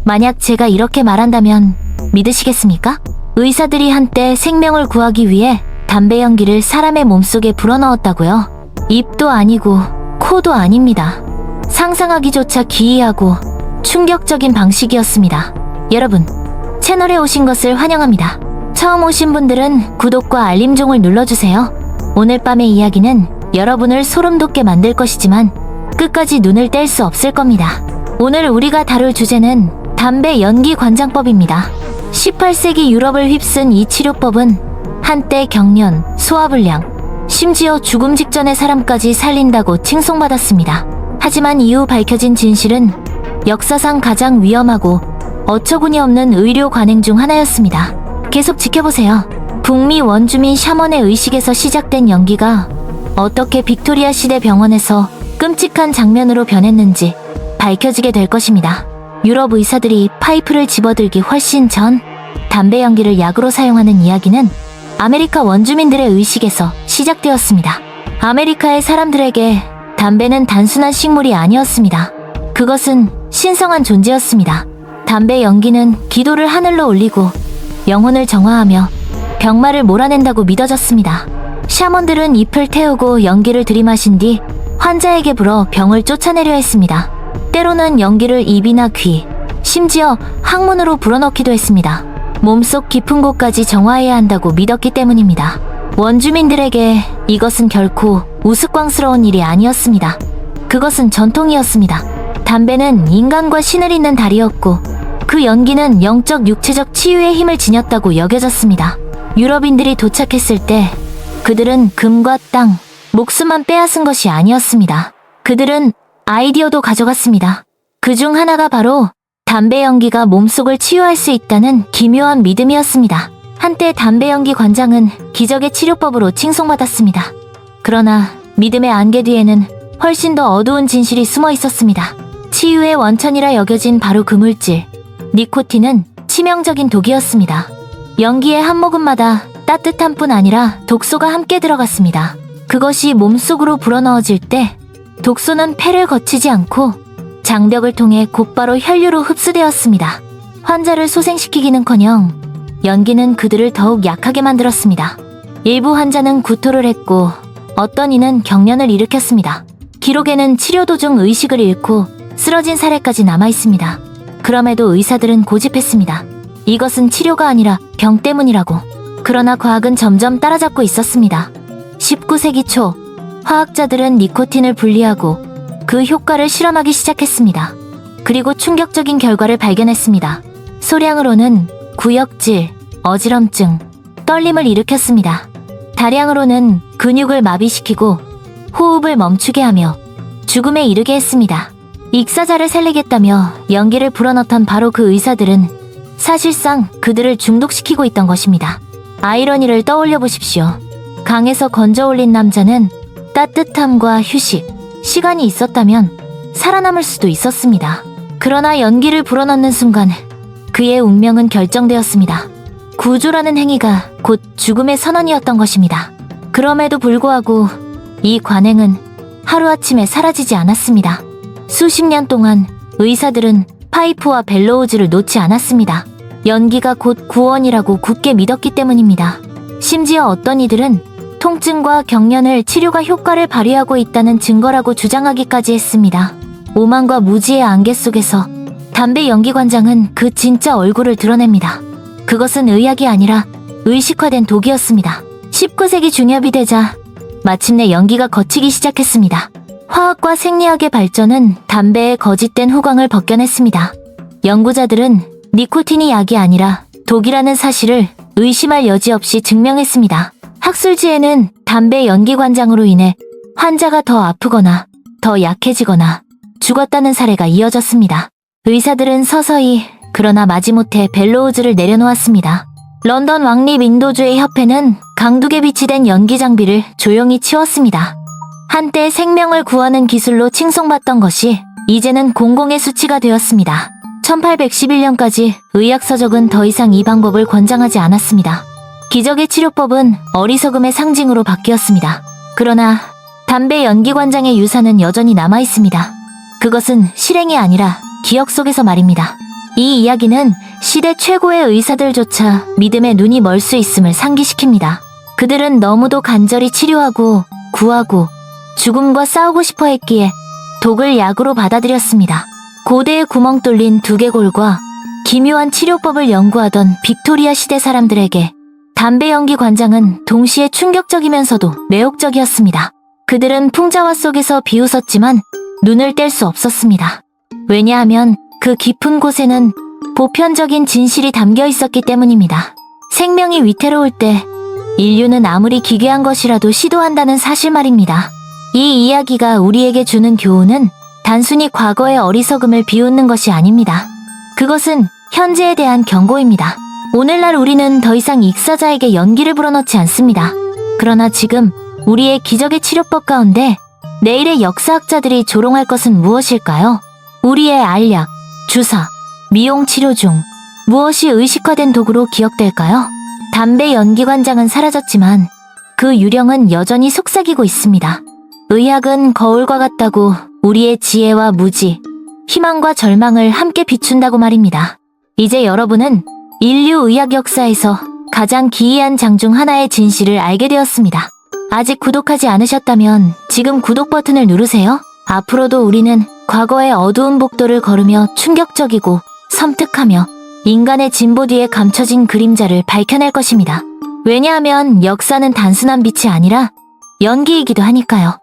만약 제가 이렇게 말한다면 믿으시겠습니까? 의사들이 한때 생명을 구하기 위해 담배 연기를 사람의 몸속에 불어넣었다고요? 입도 아니고 코도 아닙니다. 상상하기조차 기이하고 충격적인 방식이었습니다. 여러분, 채널에 오신 것을 환영합니다. 처음 오신 분들은 구독과 알림종을 눌러주세요. 오늘 밤의 이야기는 여러분을 소름 돋게 만들 것이지만 끝까지 눈을 뗄 수 없을 겁니다. 오늘 우리가 다룰 주제는 담배 연기 관장법입니다. 18세기 유럽을 휩쓴 이 치료법은 한때 경련, 소화불량, 심지어 죽음 직전의 사람까지 살린다고 칭송받았습니다. 하지만 이후 밝혀진 진실은 역사상 가장 위험하고 어처구니 없는 의료 관행 중 하나였습니다. 계속 지켜보세요. 북미 원주민 샤먼의 의식에서 시작된 연기가 어떻게 빅토리아 시대 병원에서 끔찍한 장면으로 변했는지 밝혀지게 될 것입니다. 유럽 의사들이 파이프를 집어들기 훨씬 전 담배 연기를 약으로 사용하는 이야기는 아메리카 원주민들의 의식에서 시작되었습니다. 아메리카의 사람들에게 담배는 단순한 식물이 아니었습니다. 그것은 신성한 존재였습니다. 담배 연기는 기도를 하늘로 올리고 영혼을 정화하며 병마를 몰아낸다고 믿어졌습니다. 샤먼들은 잎을 태우고 연기를 들이마신 뒤 환자에게 불어 병을 쫓아내려 했습니다. 때로는 연기를 입이나 귀, 심지어 항문으로 불어넣기도 했습니다. 몸속 깊은 곳까지 정화해야 한다고 믿었기 때문입니다. 원주민들에게 이것은 결코 우스꽝스러운 일이 아니었습니다. 그것은 전통이었습니다. 담배는 인간과 신을 잇는 달이었고 그 연기는 영적 육체적 치유의 힘을 지녔다고 여겨졌습니다. 유럽인들이 도착했을 때 그들은 금과 땅, 목숨만 빼앗은 것이 아니었습니다. 그들은 아이디어도 가져갔습니다. 그중 하나가 바로 담배 연기가 몸속을 치유할 수 있다는 기묘한 믿음이었습니다. 한때 담배 연기 관장은 기적의 치료법으로 칭송받았습니다. 그러나 믿음의 안개 뒤에는 훨씬 더 어두운 진실이 숨어 있었습니다. 치유의 원천이라 여겨진 바로 그 물질, 니코틴은 치명적인 독이었습니다. 연기의 한 모금마다 따뜻한 뿐 아니라 독소가 함께 들어갔습니다. 그것이 몸속으로 불어넣어질 때 독소는 폐를 거치지 않고 장벽을 통해 곧바로 혈류로 흡수되었습니다. 환자를 소생시키기는커녕 연기는 그들을 더욱 약하게 만들었습니다. 일부 환자는 구토를 했고 어떤 이는 경련을 일으켰습니다. 기록에는 치료 도중 의식을 잃고 쓰러진 사례까지 남아있습니다. 그럼에도 의사들은 고집했습니다. 이것은 치료가 아니라 병 때문이라고. 그러나 과학은 점점 따라잡고 있었습니다. 19세기 초 화학자들은 니코틴을 분리하고 그 효과를 실험하기 시작했습니다. 그리고 충격적인 결과를 발견했습니다. 소량으로는 구역질, 어지럼증, 떨림을 일으켰습니다. 다량으로는 근육을 마비시키고 호흡을 멈추게 하며 죽음에 이르게 했습니다. 익사자를 살리겠다며 연기를 불어넣던 바로 그 의사들은 사실상 그들을 중독시키고 있던 것입니다. 아이러니를 떠올려 보십시오. 강에서 건져 올린 남자는 따뜻함과 휴식, 시간이 있었다면 살아남을 수도 있었습니다. 그러나 연기를 불어넣는 순간 그의 운명은 결정되었습니다. 구조라는 행위가 곧 죽음의 선언이었던 것입니다. 그럼에도 불구하고 이 관행은 하루아침에 사라지지 않았습니다. 수십 년 동안 의사들은 파이프와 벨로우즈를 놓지 않았습니다. 연기가 곧 구원이라고 굳게 믿었기 때문입니다. 심지어 어떤 이들은 통증과 경련을 치료가 효과를 발휘하고 있다는 증거라고 주장하기까지 했습니다. 오만과 무지의 안개 속에서 담배 연기 관장은 그 진짜 얼굴을 드러냅니다. 그것은 의학이 아니라 의식화된 독이었습니다. 19세기 중엽이 되자 마침내 연기가 거치기 시작했습니다. 화학과 생리학의 발전은 담배의 거짓된 후광을 벗겨냈습니다. 연구자들은 니코틴이 약이 아니라 독이라는 사실을 의심할 여지 없이 증명했습니다. 학술지에는 담배 연기 관장으로 인해 환자가 더 아프거나 더 약해지거나 죽었다는 사례가 이어졌습니다. 의사들은 서서히 그러나 마지못해 벨로우즈를 내려놓았습니다. 런던 왕립 인도주의 협회는 강둑에 비치된 연기 장비를 조용히 치웠습니다. 한때 생명을 구하는 기술로 칭송받던 것이 이제는 공공의 수치가 되었습니다. 1811년까지 의학서적은 더 이상 이 방법을 권장하지 않았습니다. 기적의 치료법은 어리석음의 상징으로 바뀌었습니다. 그러나 담배 연기 관장의 유산은 여전히 남아있습니다. 그것은 실행이 아니라 기억 속에서 말입니다. 이 이야기는 시대 최고의 의사들조차 믿음에 눈이 멀 수 있음을 상기시킵니다. 그들은 너무도 간절히 치료하고 구하고 죽음과 싸우고 싶어 했기에 독을 약으로 받아들였습니다. 고대에 구멍 뚫린 두개골과 기묘한 치료법을 연구하던 빅토리아 시대 사람들에게 담배 연기 관장은 동시에 충격적이면서도 매혹적이었습니다. 그들은 풍자화 속에서 비웃었지만 눈을 뗄 수 없었습니다. 왜냐하면 그 깊은 곳에는 보편적인 진실이 담겨 있었기 때문입니다. 생명이 위태로울 때 인류는 아무리 기괴한 것이라도 시도한다는 사실 말입니다. 이 이야기가 우리에게 주는 교훈은 단순히 과거의 어리석음을 비웃는 것이 아닙니다. 그것은 현재에 대한 경고입니다. 오늘날 우리는 더 이상 익사자에게 연기를 불어넣지 않습니다. 그러나 지금 우리의 기적의 치료법 가운데 내일의 역사학자들이 조롱할 것은 무엇일까요? 우리의 알약, 주사, 미용 치료 중 무엇이 의식화된 도구로 기억될까요? 담배 연기 관장은 사라졌지만 그 유령은 여전히 속삭이고 있습니다. 의학은 거울과 같다고 우리의 지혜와 무지, 희망과 절망을 함께 비춘다고 말입니다. 이제 여러분은 인류 의학 역사에서 가장 기이한 장 중 하나의 진실을 알게 되었습니다. 아직 구독하지 않으셨다면 지금 구독 버튼을 누르세요. 앞으로도 우리는 과거의 어두운 복도를 걸으며 충격적이고 섬뜩하며 인간의 진보 뒤에 감춰진 그림자를 밝혀낼 것입니다. 왜냐하면 역사는 단순한 빛이 아니라 연기이기도 하니까요.